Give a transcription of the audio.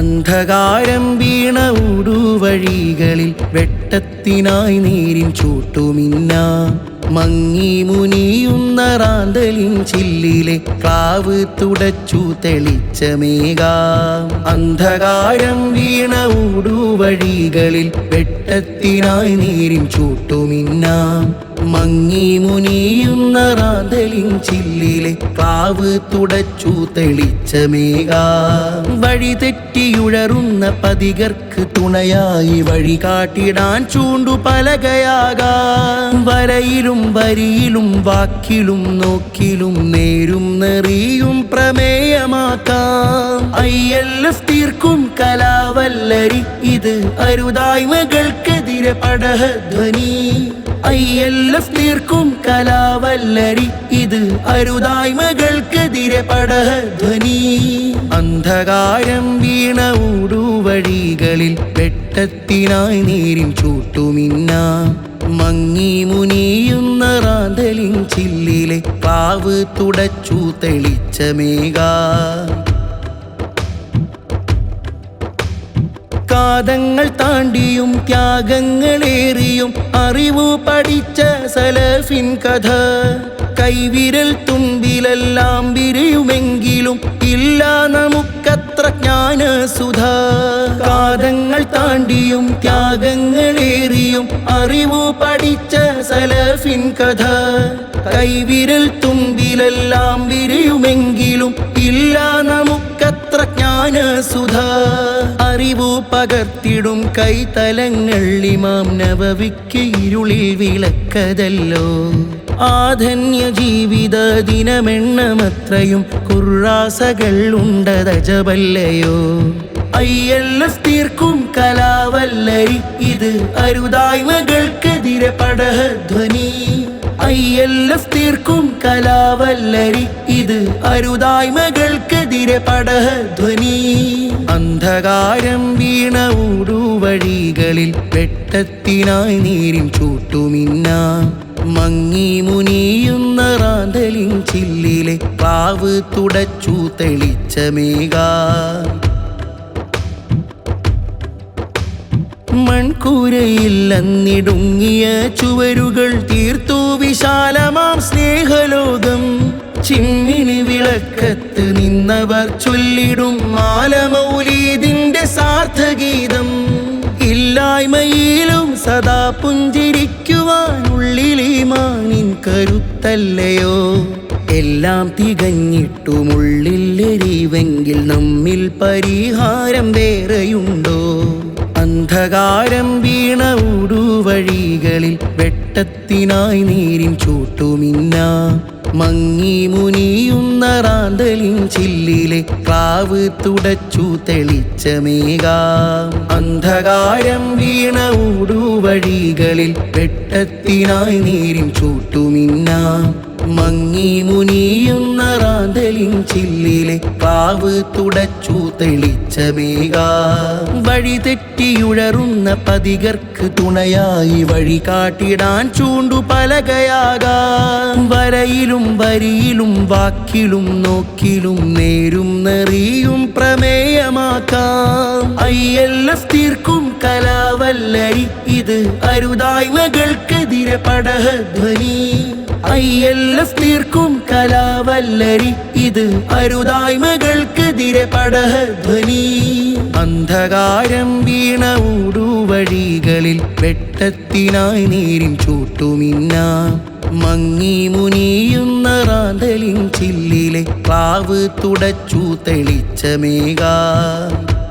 അന്ധകാരം വീണ ഊടുവഴികളിൽ വെട്ടത്തിനായി നീരിൻ ചൂട്ടുമിന്നാം മങ്ങി മുനിയുന്ന റാന്തലിൻ ചില്ലിലെ ക്ലാവ് തുടച്ചു തെളിച്ച മേഘം. അന്ധകാരം വീണ ഊടുവഴികളിൽ വെട്ടത്തിനായി നീരിൻ ചൂട്ടുമിന്നാം മങ്ങി മുനിയുന്ന റാന്തലിൻ ചില്ലിലെ ക്ലാവ് തുടച്ചു തെളിച്ച മേഘം. വഴി തെറ്റിയുഴറുന്ന പതികർക്ക് തുണയായി വഴി കാട്ടിടാൻ ചൂണ്ടു പലകയാകാം. വരയിലും വരിയിലും വാക്കിലും നോക്കിലും നേരും നെറിയും പ്രമേയമാക്കാം. ILF തീർക്കും കലാവല്ലരി ഇത് അരുതായ്മകൾക്കെതിരെ പടഹധ്വനി. ILF തീർക്കും കലാവല്ലരി ഇത് അരുതായ്മകൾക്കെതിരെ പടഹധ്വനി. അന്ധകാരം വീണ ഊടുവഴികളിൽ വെട്ടത്തിനായി നീരിൻ ചൂട്ടുമിന്നാം മങ്ങി മുനിയുന്ന റാന്തലിൻ ചില്ലിലെ ക്ലാവ് തുടച്ചു തെളിച്ച മേഘം. കാതങ്ങൾ താണ്ടിയും ത്യാഗങ്ങളേറിയും അറിവു പഠിച്ച സലഫിൻ കഥ. കൈവിരൽ തുമ്പിലെല്ലാം വിരിയുമെങ്കിലും ഇല്ല നമുക്കത്ര ജ്ഞാനസുധ. കാതങ്ങൾ താണ്ടിയും ത്യാഗങ്ങളേറിയും അറിവു പഠിച്ച സലഫിൻ കഥ. കൈവിരൽ തുമ്പിലെല്ലാം വിരിയുമെങ്കിലും ഇല്ല നമുക്കത്ര ജ്ഞാനസുധ. അറിവു പകർത്തിടും കൈതലങ്ങൾ ഇമാം നബവിക്ക് ഇരുളിൽ വിളക്കതല്ലോ. ആധന്യ ജീവിത ദിനമെണ്ണമത്രയും കുർറാസകൾ ഉണ്ടതജബല്ലയോ. ILF തീർക്കും കലാവല്ലരി ഇത് അരുതായ്മകൾക്കെതിരെ പടഹധ്വനി. ILF തീർക്കും കലാവല്ലരി ഇത് അരുതായ്മകൾക്കെതിരെ പടഹധ്വനി. അന്ധകാരം വീണ ഊടുവഴികളിൽ വെട്ടത്തിനായി നീരിൻ ചൂട്ടുമിന്നാം മങ്ങി മുനിയുന്ന റാന്തലിൻ ചില്ലിലെ ക്ലാവ് തുടച്ചു തെളിച്ച മേഘം. മൺകൂരയിൽ അന്നിടുങ്ങിയ ചുവരുകൾ തീർത്തു വിശാലമാം സ്നേഹലോകം. ചിമ്മിനി വിളക്കത്ത് നിന്നവർ ചൊല്ലിടും മാലമൗലീദിന്റെ സാർത്ഥഗീതം. ഇല്ലായ്മയിലും സദാ പുഞ്ചിരിക്കുവാനുള്ളിലീമാനിൻ കരുത്തല്ലയോ. എല്ലാം തികഞ്ഞിട്ടുമുള്ളിലെരിവെങ്കിൽ നമ്മിൽ പരിഹാരം വേറെയുണ്ടോ. അന്ധകാരം വീണ ഊടുവഴികളിൽ വെട്ടത്തിനായി നീരിൻ ചൂട്ടുമിന്നാം മങ്ങി മുനിയുന്ന റാന്തലിൻ ചില്ലിലെ ക്ലാവ് തുടച്ചു തെളിച്ച മേഘം. അന്ധകാരം വീണ ഊടുവഴികളിൽ വെട്ടത്തിനായി നീരിൻ ചൂട്ടുമിന്നാം മങ്ങി മുനിയുന്ന റാന്തലിൻ ചില്ലിലെ ക്ലാവ് തുടച്ചു തെളിച്ച മേഘം. വഴി തെറ്റിയുഴറുന്ന പതികർക്ക് തുണയായി വഴി കാട്ടിടാൻ ചൂണ്ടു പലകയാകാം. വരയിലും വരിയിലും വാക്കിലും നോക്കിലും നേരും നെറിയും പ്രമേയമാക്കാം. ILF തീർക്കും കലാവല്ലരി ഇത് അരുതായ്മകൾക്കെതിരെ പടഹധ്വനി. ILF തീർക്കും കലാവല്ലരി ഇത് അരുതായ്മകൾക്കെതിരെ പടഹധ്വനി. അന്ധകാരം വീണ ഊടുവഴികളിൽ വെട്ടത്തിനായി നീരിൻ ചൂട്ടുമിന്നാം മങ്ങി മുനിയുന്ന റാന്തലിൻ ചില്ലിലെ ക്ലാവ് തുടച്ചു തെളിച്ച മേഘം.